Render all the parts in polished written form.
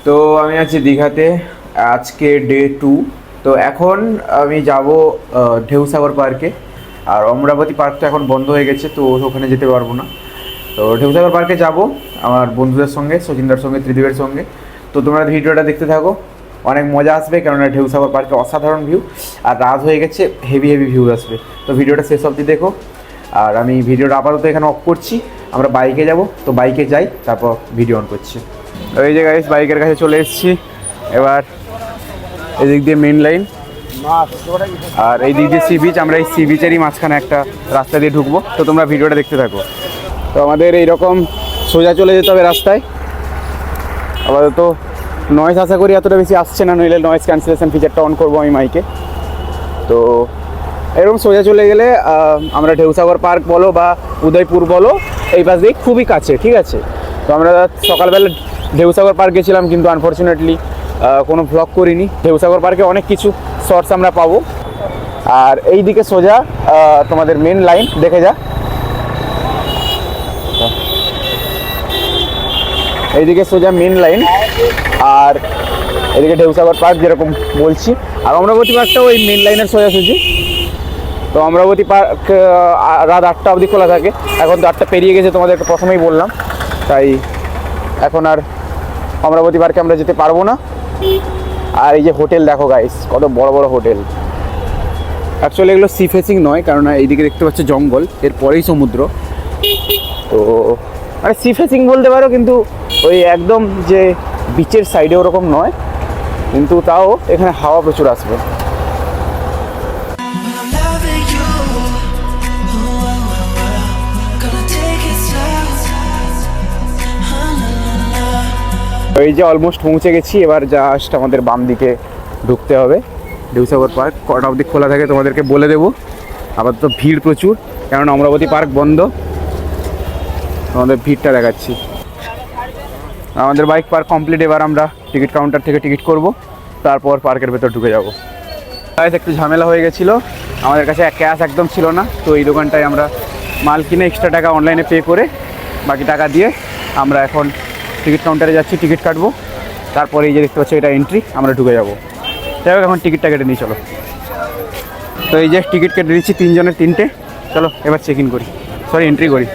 তো আমি আছি দীঘাতে, আজকে ডে 2। তো এখন আমি যাব ঢেউসাগর পার্কে। আর অমরাবতী পার্ক তো এখন বন্ধ হয়ে গেছে, তো ওখানে যেতে পারবো না। তো ঢেউসাগর পার্কে যাব আমার বন্ধুদের সঙ্গে, সচিনদার সঙ্গে, ত্রিদীপের সঙ্গে। তো তোমরা ভিডিওটা দেখতে থাকো, অনেক মজা আসবে, কেননা ঢেউসাগর পার্কে অসাধারণ ভিউ। আর রাত হয়ে গেছে, হেভি হেভি ভিউ আসবে। তো ভিডিওটা শেষ অবধি দেখো। আর আমি ভিডিওটা আপাতত এখানে অফ করছি, আমরা বাইকে যাব। তো বাইকে যাই, তারপর ভিডিও অন করছি। এই যে গাইস, বাইকের কাছে চলে এসেছি। এবার এদিক দিয়ে মেন লাইন, আর এই দিক দিয়ে সি বিচ। আমরা এই সি বিচেরই মাঝখানে একটা রাস্তা দিয়ে ঢুকবো। তো তোমরা ভিডিওটা দেখতে থাকো। তো আমাদের এইরকম সোজা চলে যেতে হবে রাস্তায়। আপাতত নয়েজ আশা করি এতটা বেশি আসছে না, নইলে নয়েজ ক্যান্সেলেশন ফিচারটা অন করবো আমি মাইকে। তো এরকম সোজা চলে গেলে আমরা ঢেউসাগর পার্ক বলো বা উদয়পুর বলো, এই পাশ দিয়ে খুবই কাছে, ঠিক আছে। তো আমরা সকালবেলা ঢেউসাগর পার্ক গেছিলাম, কিন্তু আনফর্চুনেটলি কোনো ভ্লগ করিনি। ঢেউসাগর পার্কে অনেক কিছু শর্টস আমরা পাবো। আর এই দিকে সোজা তোমাদের মেন লাইন দেখে যা, এইদিকে সোজা মেন লাইন। আর এদিকে ঢেউসাগর পার্ক যেরকম বলছি, আর অমরাবতী পার্কটাও ওই মেন লাইনের সোজাসুজি। তো অমরাবতী পার্ক রাত 8টা অবধি খোলা থাকে। এখন তো 8টা পেরিয়ে গেছে, তোমাদেরকে প্রথমেই বললাম। তাই এখন আর অমরাবতী পার্কে আমরা যেতে পারবো না। আর এই যে হোটেল দেখো গাইস, কত বড় বড় হোটেল। অ্যাকচুয়ালি এগুলো সি ফেসিং নয়, কারণ এইদিকে দেখতে পাচ্ছ জঙ্গল, এরপরেই সমুদ্র। তো মানে সি ফেসিং বলতে পারো, কিন্তু ওই একদম যে বিচের সাইডে ওরকম নয়, কিন্তু তাও এখানে হাওয়া প্রচুর আসবে। এই যে অলমোস্ট পৌঁছে গেছি। এবার জাস্ট আমাদের বাম দিকে ঢুকতে হবে। ঢেউসাগর পার্ক কটা অবধি খোলা থাকে তোমাদেরকে বলে দেবো। আবার তো ভিড় প্রচুর, কারণ অমরাবতী পার্ক বন্ধ। আমাদের ভিড়টা দেখাচ্ছি। আমাদের বাইক পার্ক কমপ্লিট। এবার আমরা টিকিট কাউন্টার থেকে টিকিট করব, তারপর পার্কের ভেতর ঢুকে যাব। একটু ঝামেলা হয়ে গেছিলো, আমাদের কাছে ক্যাশ একদম ছিল না। তো এই দোকানটায় আমরা মাল কিনে এক্সট্রা টাকা অনলাইনে পে করে বাকি টাকা দিয়ে আমরা এখন টিকিট কাউন্টারে যাচ্ছি, টিকিট কাটবো। তারপরে এই যে দেখতে পাচ্ছি, এটা এন্ট্রি, আমরা ঢুকে যাবো। যাই হোক, এখন টিকিটটা কেটে নিই, চলো। তো এই যে টিকিট কেটে দিচ্ছি, 3 জনের 3টে। চলো এবার চেক ইন করি, সরি এন্ট্রি করি।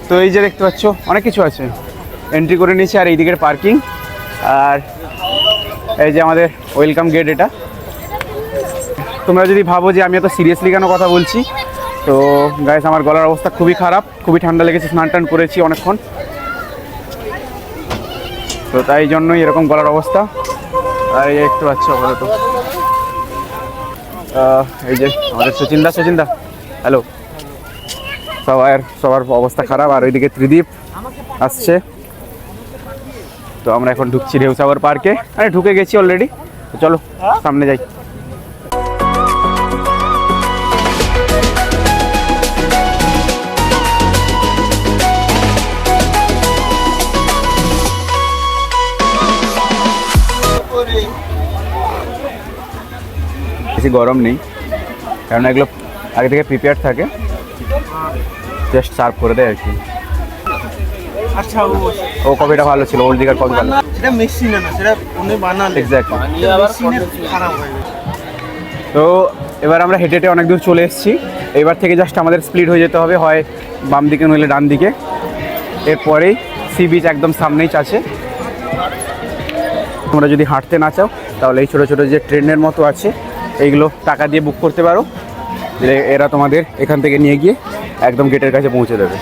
তো এই যে দেখতে পাচ্ছ, অনেক কিছু আছে। এন্ট্রি করে নিয়েছি। আর এই দিকের পার্কিং, আর এই যে আমাদের ওয়েলকাম গেট। এটা তোমরা যদি ভাবো যে আমি এত সিরিয়াসলি কেন কথা বলছি, তো গাইস আমার গলার অবস্থা খুবই খারাপ, খুবই ঠান্ডা লেগেছে, স্নান টান করেছি অনেকক্ষণ, তো তাই জন্যই এরকম গলার অবস্থা। আর এই দেখতে পাচ্ছ আপাতত এই যে আমাদের সচিনদা, হ্যালো। সবার অবস্থা খারাপ। আর ওইদিকে ত্রিদীপ আসছে। তো আমরা এখন ঢুকছি ঢেউসাগর পার্কে। আরে ঢুকে গেছি অলরেডি, তো চলো সামনে যাই। বেশি গরম নেই, কারণ এগুলো আগে থেকে প্রিপেয়ার থাকে, জাস্ট সার্ভ করে দেয় আর কি। আচ্ছা, ও কফিটা ভালো ছিল, ওল্ড দিঘার কফি ভালো। সেটা মেশিনে না, সেটা উনি বানালে। এক্স্যাক্টলি, মেশিনে খারাপ হয়ে গেছে। তো এবার আমরা হেঁটে হেঁটে অনেক দূর চলে এসেছি। এবার থেকে জাস্ট আমাদের স্প্লিট হয়ে যেতে হবে, হয় বাম দিকে নইলে ডান দিকে। এরপরেই সি বিচ একদম সামনেই আছে। তোমরা যদি হাঁটতে না চাও, তাহলে এই ছোটো ছোটো যে ট্রেনের মতো আছে, এইগুলো টাকা দিয়ে বুক করতে পারো। এরা তোমাদের এখান থেকে নিয়ে গিয়ে একদম গেটের কাছে পৌঁছে দেবে।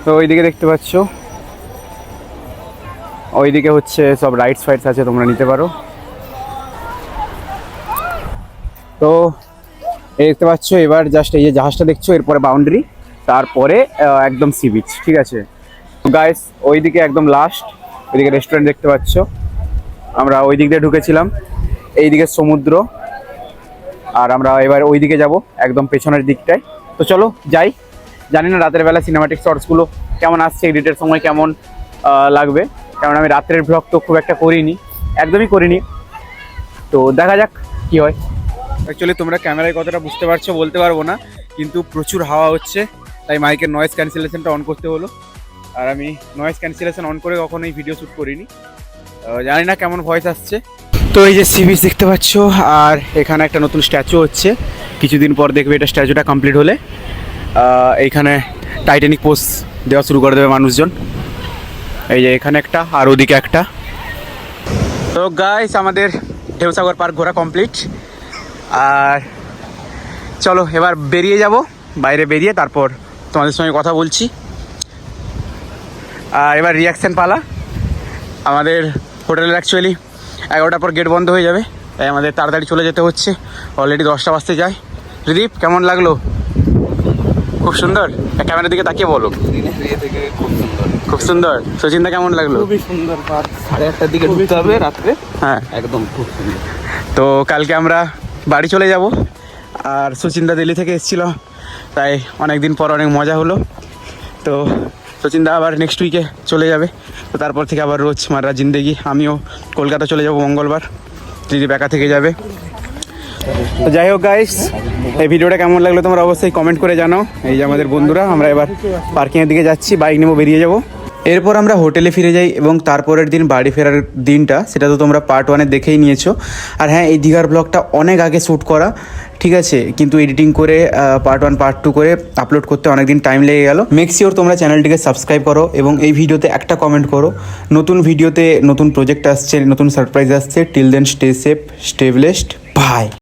তো ওইদিকে দেখতে পাচ্ছ, ওইদিকে হচ্ছে সব রাইডস ফাইডস আছে, তোমরা নিতে পারো। তো এই দেখতে পাচ্ছ, এবার জাস্ট এই যে জাহাজটা দেখছো, এরপরে বাউন্ডারি, তারপরে একদম সি বিচ, ঠিক আছে গাইস। ওইদিকে একদম লাস্ট, ওইদিকে রেস্টুরেন্ট দেখতে পাচ্ছ। আমরা ওই দিক দিয়ে ঢুকেছিলাম, এইদিকে সমুদ্র। আর আমরা এবার ওইদিকে যাব, একদম পেছনের দিকটায়। তো চলো যাই। জানি না রাতের বেলা সিনেমাটিক শর্টসগুলো কেমন আসছে, এডিটের সময় কেমন লাগবে। কারণ আমি রাত্রের ব্লগ তো খুব একটা করিনি, একদমই করিনি। তো দেখা যাক কি হয়। অ্যাকচুয়ালি তোমরা ক্যামেরায় কতটা বুঝতে পারছো বলতে পারবো না, কিন্তু প্রচুর হাওয়া হচ্ছে, তাই মাইকের নয়েজ ক্যান্সেলেশনটা অন করতে হলো। আর আমি নয়েজ ক্যান্সেলেশন অন করে কখনোই ভিডিও শ্যুট করিনি, জানি না কেমন ভয়েস আসছে। তো এই যে সি বিচ দেখতে পাচ্ছ, আর এখানে একটা নতুন স্ট্যাচু হচ্ছে, কিছুদিন পর দেখবে এটা স্ট্যাচুটা কমপ্লিট হলে এইখানে টাইটানিক পোজ দেওয়া শুরু করে দেবে মানুষজন। এই যে এখানে একটা আর ওদিকে একটা। তো গাইস আমাদের ঢেউসাগর পার্ক ঘোরা কমপ্লিট, আর চলো এবার বেরিয়ে যাব, বাইরে বেরিয়ে তারপর তোমাদের সঙ্গে কথা বলছি। আর এবার রিয়াকশান পালা। আমাদের হোটেলের অ্যাকচুয়ালি 11টার পর গেট বন্ধ হয়ে যাবে, তাই আমাদের তাড়াতাড়ি চলে যেতে হচ্ছে। অলরেডি 10টা বাজতে যায়। ত্রিদীপ কেমন লাগলো? খুব সুন্দর, ক্যামেরার দিকে তাকিয়ে বলো। খুব সুন্দর। সচিনদা কেমন লাগলো? খুবই সুন্দর পার্ক। 8:30টার দিকে ঢুকতে হবে রাত্রে, হ্যাঁ একদম খুব সুন্দর। তো কালকে আমরা বাড়ি চলে যাব, আর সচিনদা দিল্লি থেকে এসেছিলো, তাই অনেক দিন পর অনেক মজা হলো। তো সচিনদা আবার নেক্সট উইকে চলে যাবে, তো তারপর থেকে আবার রোজ মাররা জিন্দেগি। আমিও কলকাতা চলে যাব মঙ্গলবার, দিদি একা থেকে যাবে। তো যাই হোক গাইস, এই ভিডিওটা কেমন লাগলো তোমরা অবশ্যই কমেন্ট করে জানাও। এই যে আমাদের বন্ধুরা, আমরা এবার পার্কিংয়ের দিকে যাচ্ছি, বাইক নেবো, বেরিয়ে যাব। এরপর আমরা হোটেলে ফিরে যাই এবং তারপরের দিন বাড়ি ফেরার দিনটা সেটা তো তোমরা পার্ট 1-এ দেখেই নিয়েছো। আর হ্যাঁ, এই দীঘার ব্লগটা অনেক আগে শ্যুট করা, ঠিক আছে, কিন্তু এডিটিং করে পার্ট 1 পার্ট 2 করে আপলোড করতে অনেক দিন টাইম লেগে গেল। মেক শিওর তোমরা চ্যানেলটিকে সাবস্ক্রাইব করো এবং এই ভিডিওতে একটা কমেন্ট করো। নতুন ভিডিওতে নতুন প্রজেক্ট আসছে, নতুন সারপ্রাইজ আসছে। Till then stay safe, stay blessed, by.